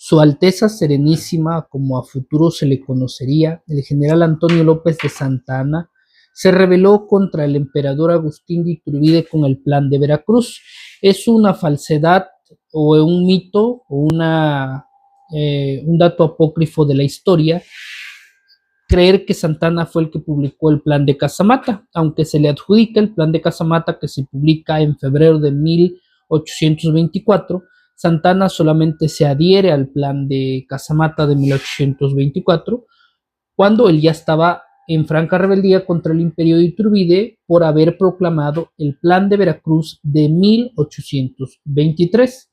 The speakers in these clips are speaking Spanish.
Su Alteza Serenísima, como a futuro se le conocería, el general Antonio López de Santa Anna, se rebeló contra el emperador Agustín de Iturbide con el Plan de Veracruz. Es una falsedad o un mito o un dato apócrifo de la historia creer que Santa Anna fue el que publicó el Plan de Casamata, aunque se le adjudica el Plan de Casamata que se publica en febrero de 1824. Santa Anna solamente se adhiere al Plan de Casamata de 1824, cuando él ya estaba en franca rebeldía contra el imperio de Iturbide por haber proclamado el Plan de Veracruz de 1823.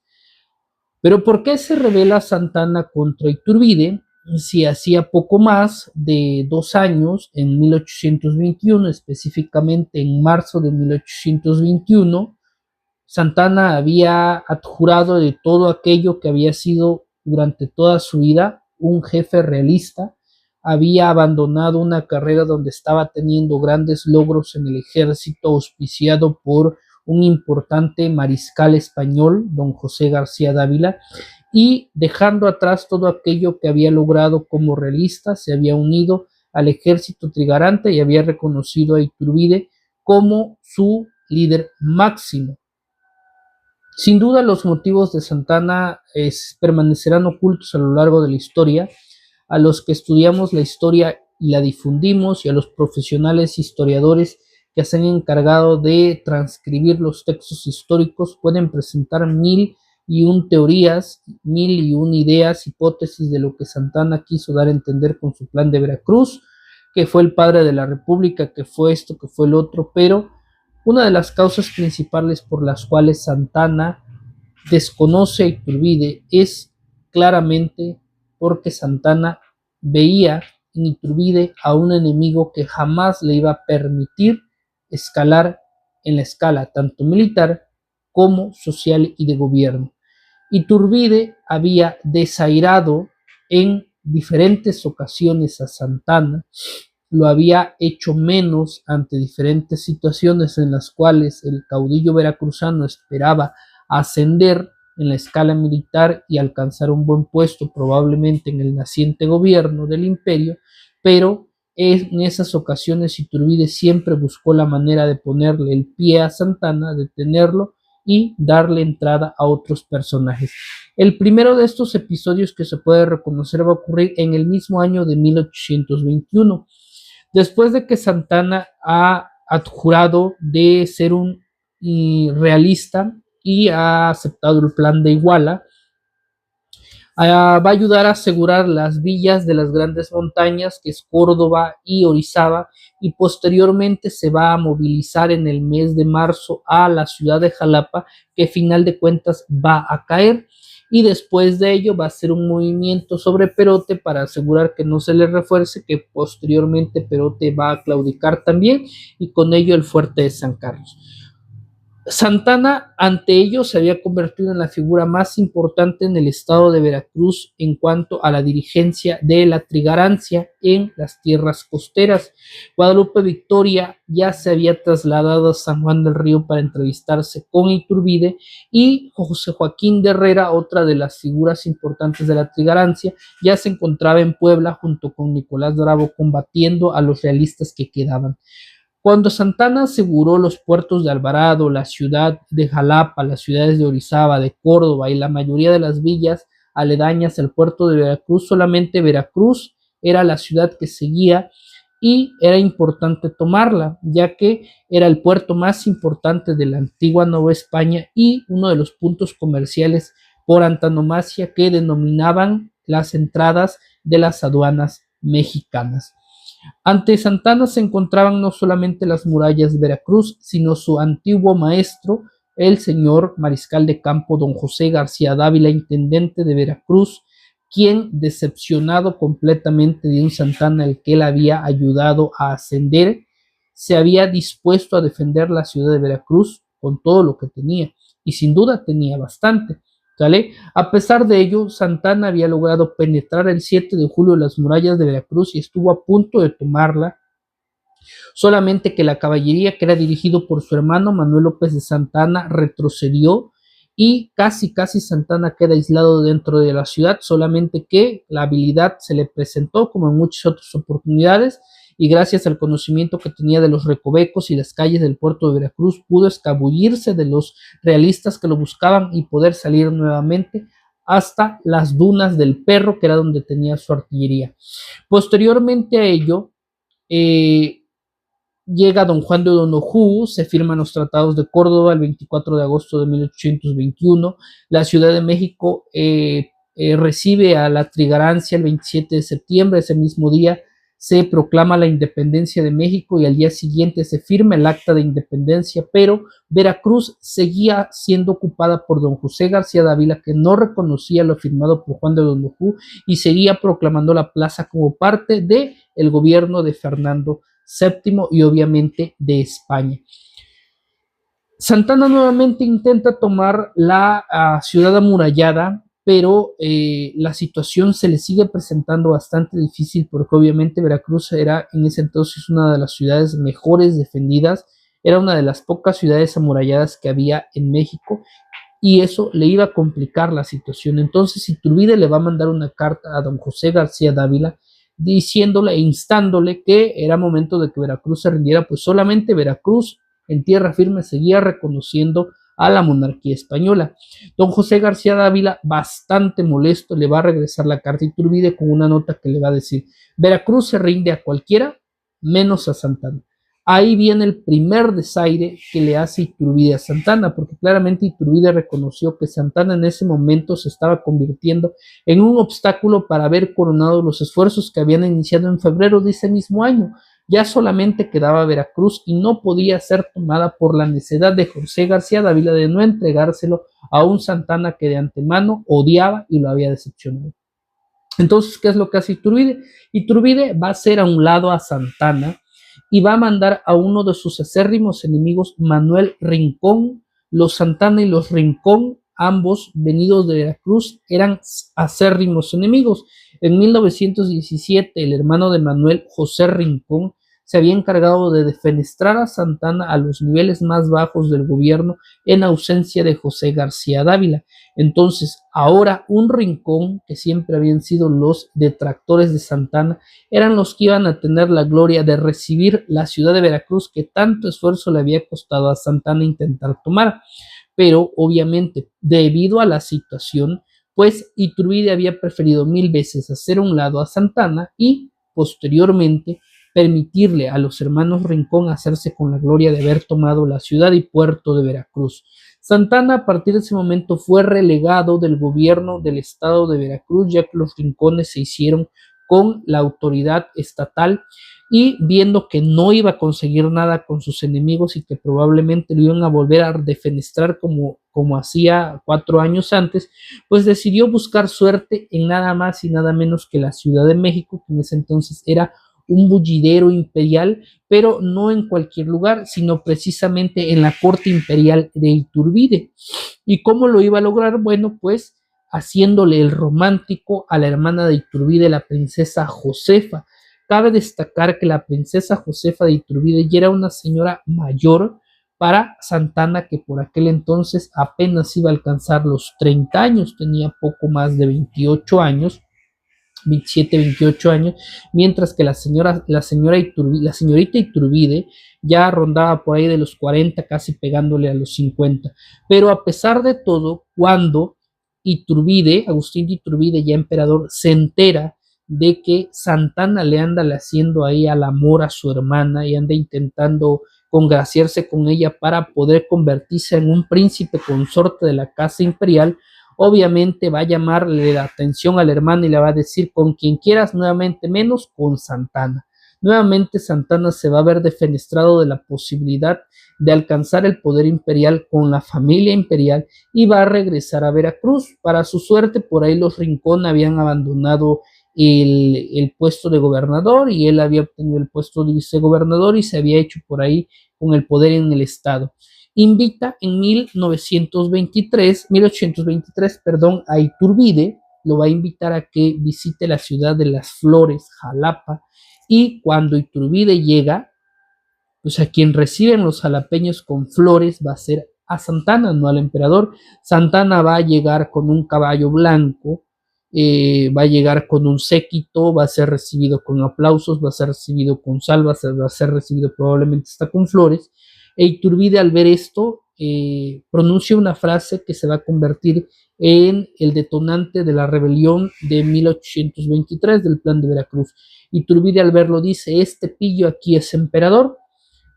Pero ¿por qué se rebela Santa Anna contra Iturbide si hacía poco más de 2 años, en 1821, específicamente en marzo de 1821, Santa Anna había adjurado de todo aquello que había sido durante toda su vida un jefe realista, había abandonado una carrera donde estaba teniendo grandes logros en el ejército, auspiciado por un importante mariscal español, don José García Dávila, y dejando atrás todo aquello que había logrado como realista, se había unido al ejército trigarante y había reconocido a Iturbide como su líder máximo. Sin duda los motivos de Santa Anna permanecerán ocultos a lo largo de la historia. A los que estudiamos la historia y la difundimos, y a los profesionales historiadores que se han encargado de transcribir los textos históricos, pueden presentar 1001 teorías, 1001 ideas, hipótesis de lo que Santa Anna quiso dar a entender con su Plan de Veracruz, que fue el padre de la República, que fue esto, que fue el otro, pero una de las causas principales por las cuales Santa Anna desconoce a Iturbide es claramente porque Santa Anna veía en Iturbide a un enemigo que jamás le iba a permitir escalar en la escala tanto militar como social y de gobierno. Iturbide había desairado en diferentes ocasiones a Santa Anna, lo había hecho menos ante diferentes situaciones en las cuales el caudillo veracruzano esperaba ascender en la escala militar y alcanzar un buen puesto probablemente en el naciente gobierno del imperio, pero en esas ocasiones Iturbide siempre buscó la manera de ponerle el pie a Santa Anna, detenerlo y darle entrada a otros personajes. El primero de estos episodios que se puede reconocer va a ocurrir en el mismo año de 1821. Después de que Santa Anna ha adjurado de ser un realista y ha aceptado el Plan de Iguala, va a ayudar a asegurar las villas de las grandes montañas, que es Córdoba y Orizaba, y posteriormente se va a movilizar en el mes de marzo a la ciudad de Jalapa, que final de cuentas va a caer, y después de ello va a hacer un movimiento sobre Perote para asegurar que no se le refuerce, que posteriormente Perote va a claudicar también, y con ello el fuerte de San Carlos. Santa Anna, ante ello, se había convertido en la figura más importante en el estado de Veracruz en cuanto a la dirigencia de la trigarancia en las tierras costeras. Guadalupe Victoria ya se había trasladado a San Juan del Río para entrevistarse con Iturbide, y José Joaquín de Herrera, otra de las figuras importantes de la trigarancia, ya se encontraba en Puebla junto con Nicolás Bravo combatiendo a los realistas que quedaban. Cuando Santa Anna aseguró los puertos de Alvarado, la ciudad de Jalapa, las ciudades de Orizaba, de Córdoba y la mayoría de las villas aledañas al puerto de Veracruz, solamente Veracruz era la ciudad que seguía, y era importante tomarla, ya que era el puerto más importante de la antigua Nueva España y uno de los puntos comerciales por antonomasia que denominaban las entradas de las aduanas mexicanas. Ante Santa Anna se encontraban no solamente las murallas de Veracruz, sino su antiguo maestro, el señor mariscal de campo don José García Dávila, intendente de Veracruz, quien, decepcionado completamente de un Santa Anna al que él había ayudado a ascender, se había dispuesto a defender la ciudad de Veracruz con todo lo que tenía, y sin duda tenía bastante. ¿Sale? A pesar de ello, Santa Anna había logrado penetrar el 7 de julio las murallas de Veracruz y estuvo a punto de tomarla, solamente que la caballería, que era dirigido por su hermano Manuel López de Santa Anna, retrocedió, y casi Santana queda aislado dentro de la ciudad, solamente que la habilidad se le presentó como en muchas otras oportunidades y gracias al conocimiento que tenía de los recovecos y las calles del puerto de Veracruz pudo escabullirse de los realistas que lo buscaban y poder salir nuevamente hasta las dunas del Perro, que era donde tenía su artillería. Posteriormente a ello, llega don Juan de Donojú, se firman los tratados de Córdoba el 24 de agosto de 1821, la Ciudad de México recibe a la Trigarancia el 27 de septiembre, ese mismo día se proclama la independencia de México y al día siguiente se firma el acta de independencia, pero Veracruz seguía siendo ocupada por don José García Dávila, que no reconocía lo firmado por Juan de Donojú y seguía proclamando la plaza como parte del gobierno de Fernando VII y obviamente de España. Santana nuevamente intenta tomar la ciudad amurallada, pero la situación se le sigue presentando bastante difícil porque obviamente Veracruz era en ese entonces una de las ciudades mejores defendidas, era una de las pocas ciudades amuralladas que había en México y eso le iba a complicar la situación. Entonces Iturbide le va a mandar una carta a don José García Dávila diciéndole e instándole que era momento de que Veracruz se rindiera, pues solamente Veracruz en tierra firme seguía reconociendo a la monarquía española. Don José García Dávila, bastante molesto, le va a regresar la carta a Iturbide con una nota que le va a decir: Veracruz se rinde a cualquiera, menos a Santana. Ahí viene el primer desaire que le hace Iturbide a Santana, porque claramente Iturbide reconoció que Santana en ese momento se estaba convirtiendo en un obstáculo para haber coronado los esfuerzos que habían iniciado en febrero de ese mismo año. Ya solamente quedaba Veracruz y no podía ser tomada por la necedad de José García Dávila de no entregárselo a un Santana que de antemano odiaba y lo había decepcionado. Entonces, ¿qué es lo que hace Iturbide? Iturbide va a hacer a un lado a Santana y va a mandar a uno de sus acérrimos enemigos, Manuel Rincón. Los Santana y los Rincón, ambos venidos de Veracruz, eran acérrimos enemigos. En 1917, el hermano de Manuel, José Rincón, se había encargado de defenestrar a Santana a los niveles más bajos del gobierno en ausencia de José García Dávila. Entonces, ahora un Rincón, que siempre habían sido los detractores de Santana, eran los que iban a tener la gloria de recibir la ciudad de Veracruz que tanto esfuerzo le había costado a Santana intentar tomar. Pero obviamente, debido a la situación, pues Iturbide había preferido mil veces hacer a un lado a Santana y posteriormente permitirle a los hermanos Rincón hacerse con la gloria de haber tomado la ciudad y puerto de Veracruz. Santana a partir de ese momento fue relegado del gobierno del estado de Veracruz, ya que los Rincones se hicieron con la autoridad estatal y viendo que no iba a conseguir nada con sus enemigos y que probablemente lo iban a volver a defenestrar como hacía 4 años antes, pues decidió buscar suerte en nada más y nada menos que la Ciudad de México, que en ese entonces era un bullidero imperial, pero no en cualquier lugar, sino precisamente en la corte imperial de Iturbide. ¿Y cómo lo iba a lograr? Bueno, pues haciéndole el romántico a la hermana de Iturbide, la princesa Josefa. Cabe destacar que la princesa Josefa de Iturbide ya era una señora mayor para Santana, que por aquel entonces apenas iba a alcanzar los 30 años, tenía poco más de 28 años, 27, 28 años, mientras que la señorita Iturbide ya rondaba por ahí de los 40, casi pegándole a los 50. Pero a pesar de todo, cuando Iturbide, Agustín de Iturbide, ya emperador, se entera de que Santana le anda haciendo ahí al amor a su hermana y anda intentando congraciarse con ella para poder convertirse en un príncipe consorte de la casa imperial, obviamente va a llamarle la atención al hermano y le va a decir: con quien quieras, nuevamente menos con Santana. Nuevamente Santana se va a ver defenestrado de la posibilidad de alcanzar el poder imperial con la familia imperial y va a regresar a Veracruz. Para su suerte, por ahí los Rincón habían abandonado el puesto de gobernador y él había obtenido el puesto de vicegobernador y se había hecho por ahí con el poder en el estado. Invita en 1823, a Iturbide, lo va a invitar a que visite la ciudad de las Flores, Jalapa, y cuando Iturbide llega, pues a quien reciben los jalapeños con flores va a ser a Santana, no al emperador. Santana va a llegar con un caballo blanco, va a llegar con un séquito, va a ser recibido con aplausos, va a ser recibido con salvas, va a ser recibido probablemente hasta con flores. E Iturbide, al ver esto, pronuncia una frase que se va a convertir en el detonante de la rebelión de 1823 del Plan de Veracruz. Iturbide, al verlo, dice: este pillo aquí es emperador,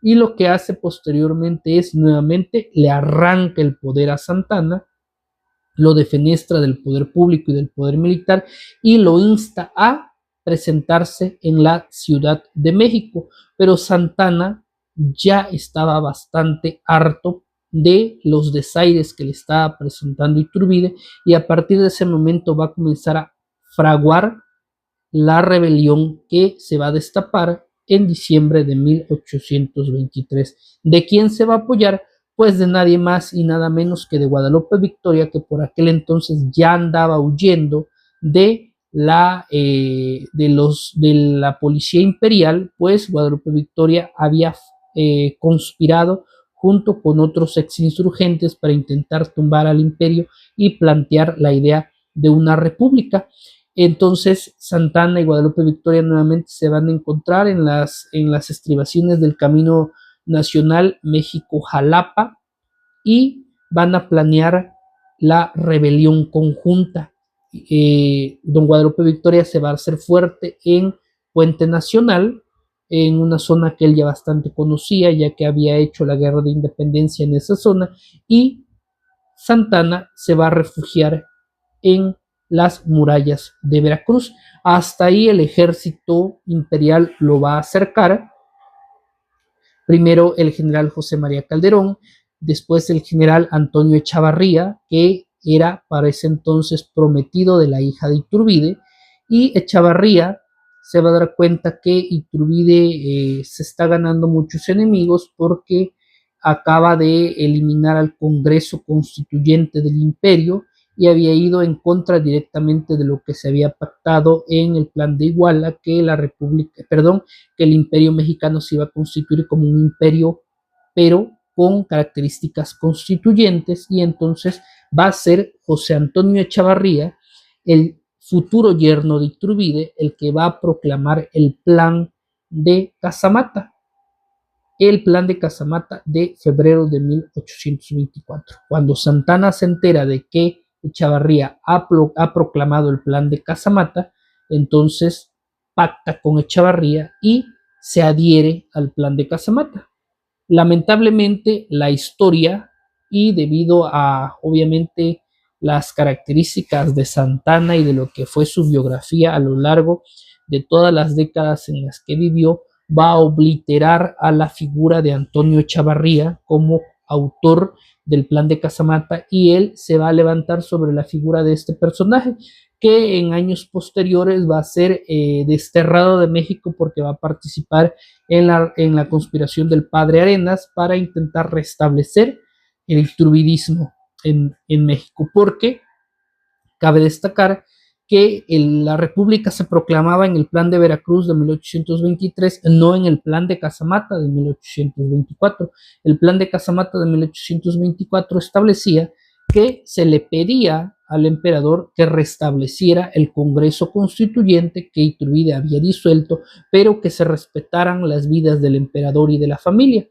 y lo que hace posteriormente es nuevamente le arranca el poder a Santana, lo defenestra del poder público y del poder militar y lo insta a presentarse en la Ciudad de México. Pero Santana ya estaba bastante harto de los desaires que le estaba presentando Iturbide, y a partir de ese momento va a comenzar a fraguar la rebelión que se va a destapar en diciembre de 1823. ¿De quién se va a apoyar? Pues de nadie más y nada menos que de Guadalupe Victoria, que por aquel entonces ya andaba huyendo de la policía imperial, pues Guadalupe Victoria había conspirado junto con otros exinsurgentes para intentar tumbar al imperio y plantear la idea de una república. Entonces Santana y Guadalupe Victoria nuevamente se van a encontrar en las estribaciones del Camino Nacional México-Jalapa y van a planear la rebelión conjunta. Don Guadalupe Victoria se va a hacer fuerte en Puente Nacional, en una zona que él ya bastante conocía, ya que había hecho la guerra de independencia en esa zona, y Santana se va a refugiar en las murallas de Veracruz. Hasta ahí el ejército imperial lo va a acercar. Primero el general José María Calderón, después el general Antonio Echavarría, que era para ese entonces prometido de la hija de Iturbide, y Echavarría se va a dar cuenta que Iturbide se está ganando muchos enemigos porque acaba de eliminar al Congreso Constituyente del Imperio y había ido en contra directamente de lo que se había pactado en el Plan de Iguala, que que el Imperio Mexicano se iba a constituir como un imperio, pero con características constituyentes, y entonces va a ser José Antonio Echavarría, el futuro yerno de Iturbide, el que va a proclamar el Plan de Casamata, el Plan de Casamata de febrero de 1824. Cuando Santana se entera de que Echavarría ha proclamado el Plan de Casamata, entonces pacta con Echavarría y se adhiere al Plan de Casamata. Lamentablemente, la historia, y debido a obviamente las características de Santana y de lo que fue su biografía a lo largo de todas las décadas en las que vivió, va a obliterar a la figura de Antonio Echavarría como autor del Plan de Casamata, y él se va a levantar sobre la figura de este personaje, que en años posteriores va a ser desterrado de México porque va a participar en la conspiración del padre Arenas para intentar restablecer el iturbidismo en México, porque cabe destacar que la República se proclamaba en el Plan de Veracruz de 1823, no en el Plan de Casamata de 1824. El Plan de Casamata de 1824 establecía que se le pedía al emperador que restableciera el Congreso Constituyente que Iturbide había disuelto, pero que se respetaran las vidas del emperador y de la familia.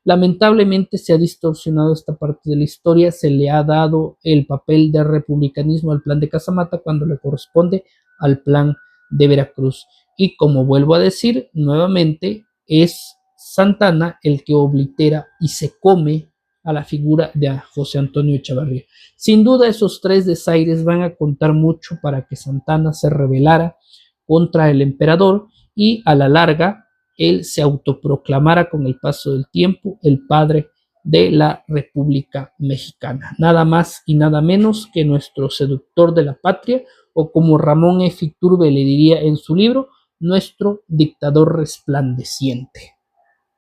Lamentablemente se ha distorsionado esta parte de la historia, se le ha dado el papel de republicanismo al Plan de Casamata cuando le corresponde al Plan de Veracruz. Y como vuelvo a decir nuevamente, es Santana el que oblitera y se come a la figura de José Antonio Echavarría. Sin duda esos tres desaires van a contar mucho para que Santana se rebelara contra el emperador y a la larga él se autoproclamara con el paso del tiempo el padre de la República Mexicana. Nada más y nada menos que nuestro seductor de la patria, o como Ramón F. Iturbe le diría en su libro, nuestro dictador resplandeciente.